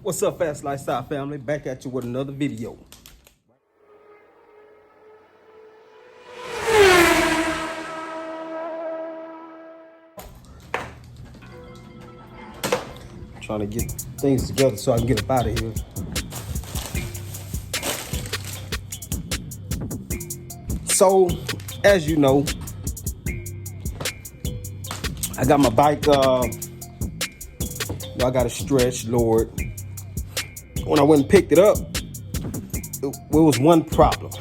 What's up, Fast Lifestyle family? Back at you with another video. Trying to get things together so I can get up out of here. So, as you know, I got my bike, I got a stretch, Lord. When I went and picked it up, it was one problem.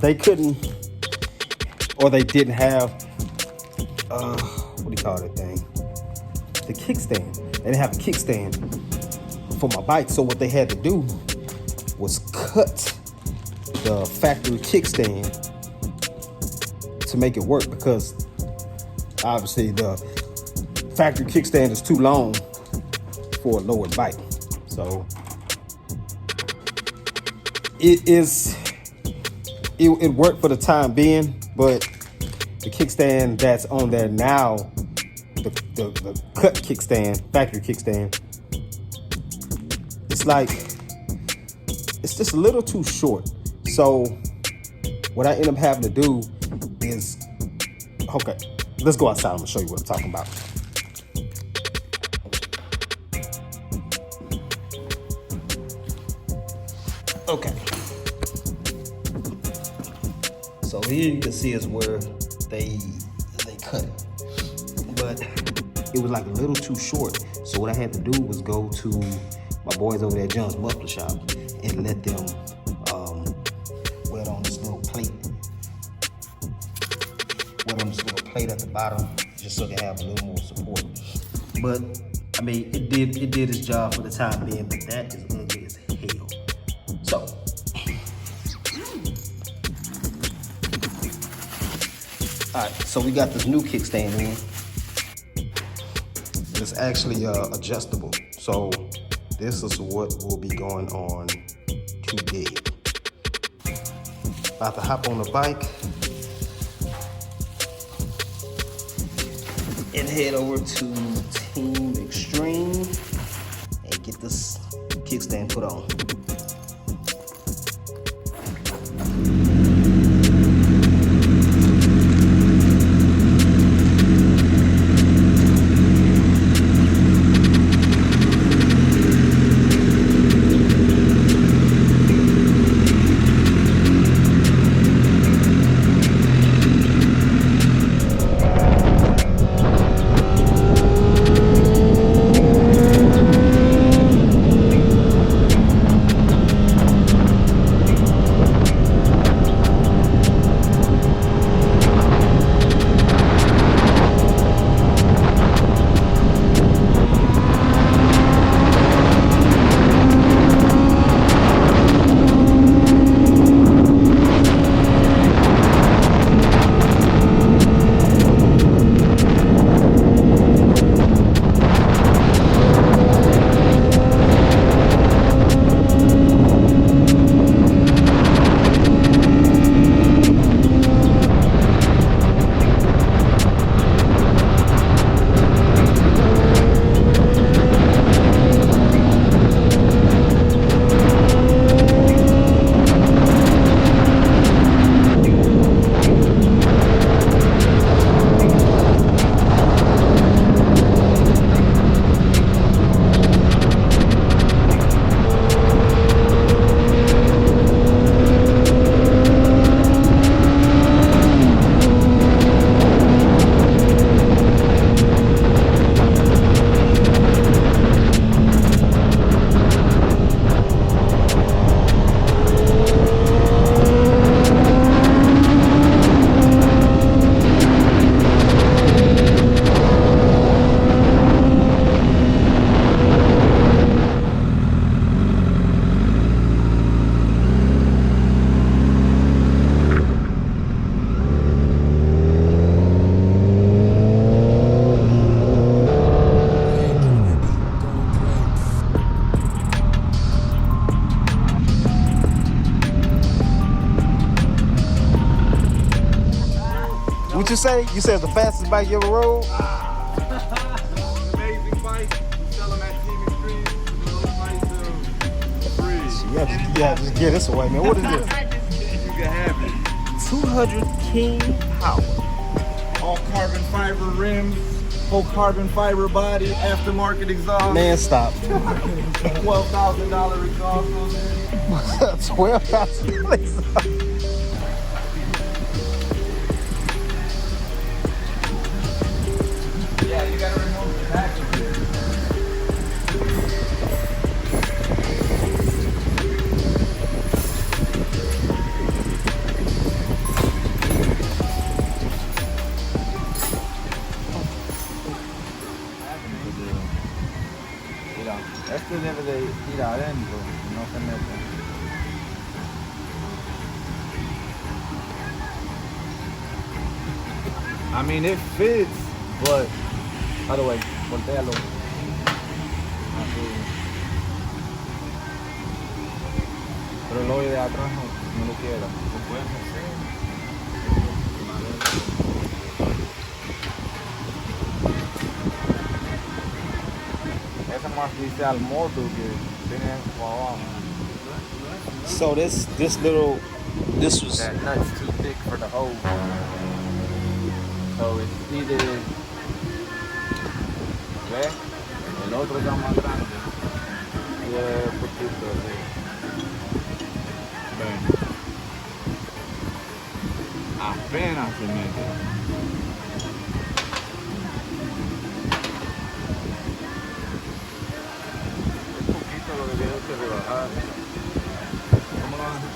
They couldn't, or they didn't have, what do you call that thing? The kickstand. They didn't have a kickstand for my bike. So what they had to do was cut the factory kickstand to make it work, because obviously the factory kickstand is too long for a lowered bike. So it worked for the time being, but the kickstand that's on there now, the cut kickstand, factory kickstand, it's just a little too short. So what I end up having to do is, okay, let's go outside. I'm gonna show you what I'm talking about. Okay. So here you can see is where they cut it, but it was like a little too short. So what I had to do was go to my boys over there at John's Muffler Shop and let them wet on this little plate. Wet on this little plate at the bottom, just so they have a little more support. But I mean, it did its job for the time being, but that is ugly as hell. So alright, so we got this new kickstand in. It's actually adjustable. So this is what will be going on today. About to hop on the bike and head over to Team Extreme and get this kickstand put on. What you say? You said it's the fastest bike you ever rode? Amazing bike. We sell them just get this away, man. What is this? You can have it. 200 King Power. All carbon fiber rims, whole carbon fiber body, aftermarket exhaust. Man, stop. $12,000 exhaust on there. $12,000. Yeah, you gotta remove the back of it. Mira, este debe de ir adentro, no se mete. I mean, it fits, but by the way, voltealo. Así. Pero el hoyo de atrás no lo quiera. Lo puedes hacer. Ese más dice al modo que tiene por abajo. So this was That nut's too thick for the hole. So it's either, ¿ves? El otro ya más grande. Y es poquito así. ¿Ven? Apenas se mete. Es poquito lo que tienes que rebajar. ¿Cómo lo haces?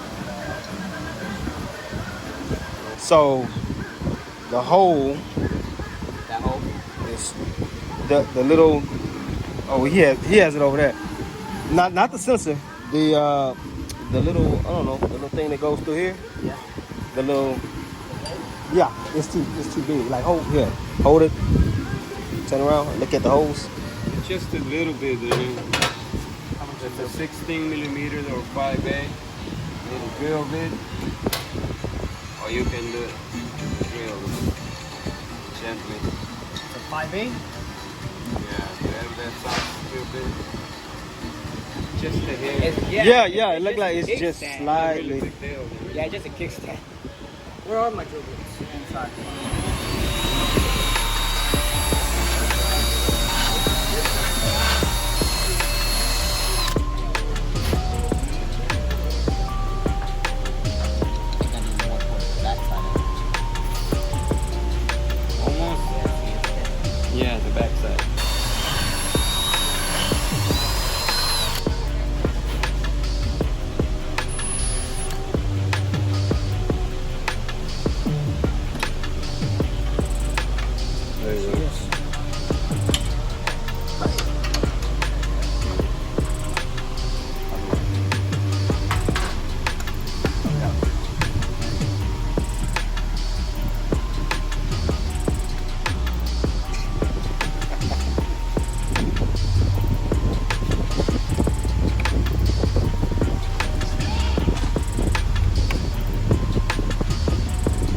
so the hole That hole? is the little. Oh, he has it over there. Not the sensor. The little, I don't know, the little thing that goes through here. Yeah. The little. Yeah, it's too big. Like hold it. Turn around. Look at the holes. Just a little bit. It's a 16 millimeter or 5A. Little drill bit. Or you can do it real gently. It's a 5A? Yeah, that sounds real bit. Just a hair. Yeah. It looked like it's just kickstand. slightly. Yeah, just a kickstand. Where are my drill bits? Inside. Almost. Yeah, the back side. There you go.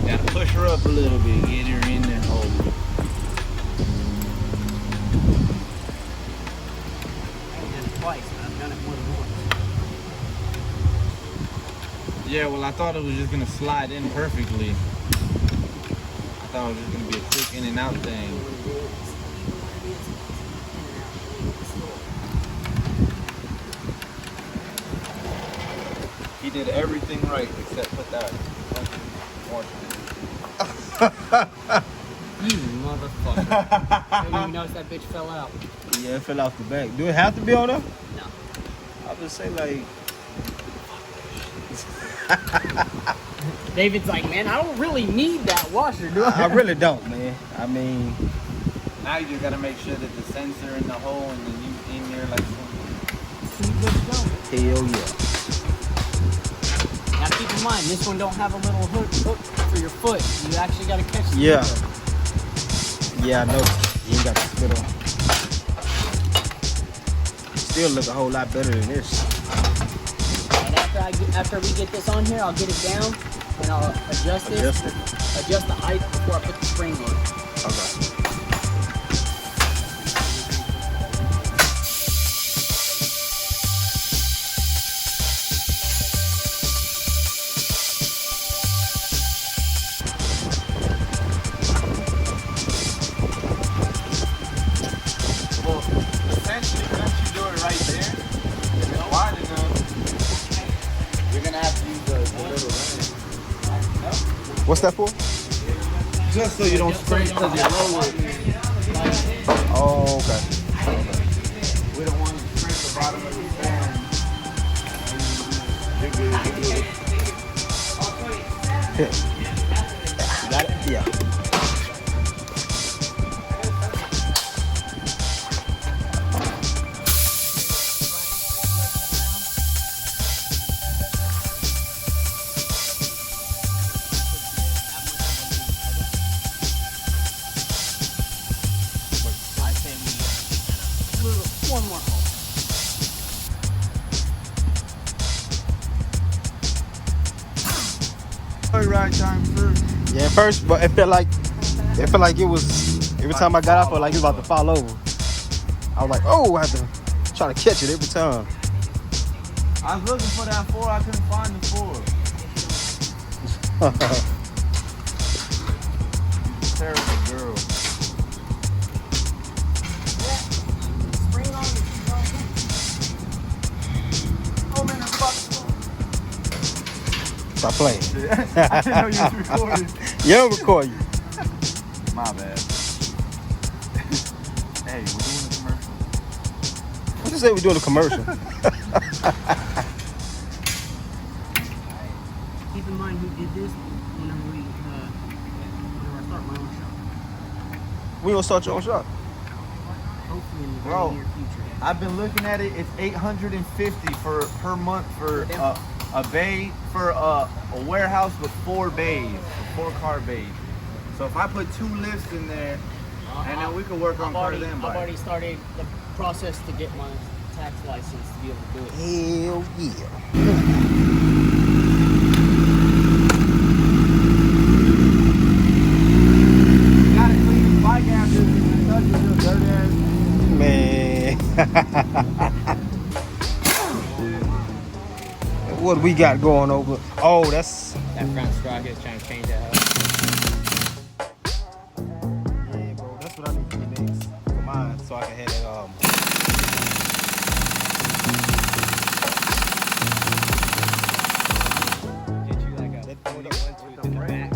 Gotta push her up a little bit, get her in there, hold her. I did it twice, but I've done it more than once. Yeah, well, I thought it was just gonna slide in perfectly. I thought it was just gonna be a quick in and out thing. He did everything right except put that You motherfucker. I didn't even notice that bitch fell out. Yeah, it fell off the back. Do it have to be on there? No. I would say like. David's like, man, I don't really need that washer, do I I? really don't, man. I mean, Now you just gotta make sure that the sensor in the hole and then you in there like hell yeah. Now keep in mind, this one don't have a little hook for your foot. You actually gotta catch the Yeah. hook. Yeah, I know. You ain't got to spit on. Still look a whole lot better than this. And after we get this on here, I'll get it down and I'll adjust it. Adjust the height before I put the spring on. Okay. What's that for? Just so you don't scrape because you're low. Oh, okay. We don't want to scrape the bottom of the stand. You're good. Here. You got it? Yeah. One more hole. Right time first. Yeah, first, but it felt like it was every time I got out, I felt like it was about to fall over. I was like, oh, I had to try to catch it every time. I was looking for that 4. I couldn't find the 4. Terrible girl. Spring on it. Oh man, fuck. Stop playing. I didn't know you was recording. Yeah, I'll record you. My bad. Hey, we're doing a commercial. What you say we're doing a commercial? Keep in mind who did this whenever I start my own shop. We gonna start your own shop. Hopefully in the very Bro. near future. I've been looking at it. It's $850 per month for a bay for a warehouse with 4 bays, 4 car bays. So if I put 2 lifts in there, and then we could work on part of them. I've already started the process to get my tax license to be able to do it. Hell yeah. You gotta clean the bike after you touch your dirty ass. Man. What we got going over? Oh, that's That front sprocket is trying to change that up. yeah, bro. That's what I need to get next for mine, so I can have that Get you like a that 41 in the back. a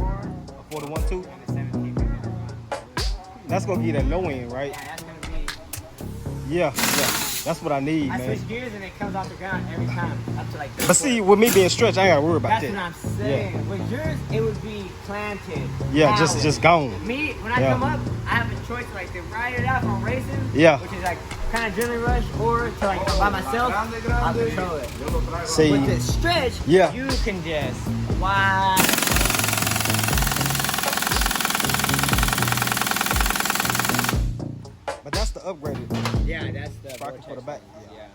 41.2. And a 17 in the front. That's gonna get that low end, right? Yeah, that's gonna be. Yeah. That's what I need, I man. switch gears and it comes off the ground every time. Up to like. But see, with me being stretched, I ain't gotta worry about That's that. what I'm saying. With yours, it would be planted. Yeah, powered. just gone. Me, when I Yeah. come up, I have a choice like to ride it out from racing. Yeah. Which is like kind of adrenaline rush, or to like by myself, I'll control it. See, With this stretch, Yeah. you can just wow. but that's the upgraded Yeah, that's the sprocket for the back. Yeah.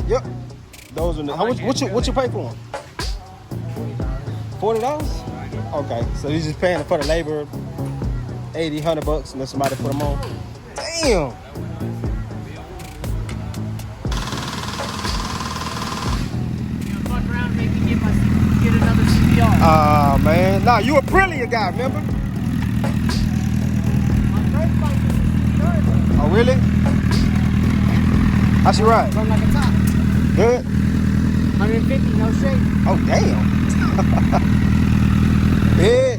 Yep. Those are the. How much? What you pay for them? $40. Okay, so you just paying for the labor, $80-100, and then somebody put them on. Damn. Fuck around, make me get another CPR. Man, nah, you a brilliant guy, remember? My first bike was a CPR, Oh, really? How's she ride? from like a top. Good. 150, no shake. Oh, damn. Yeah.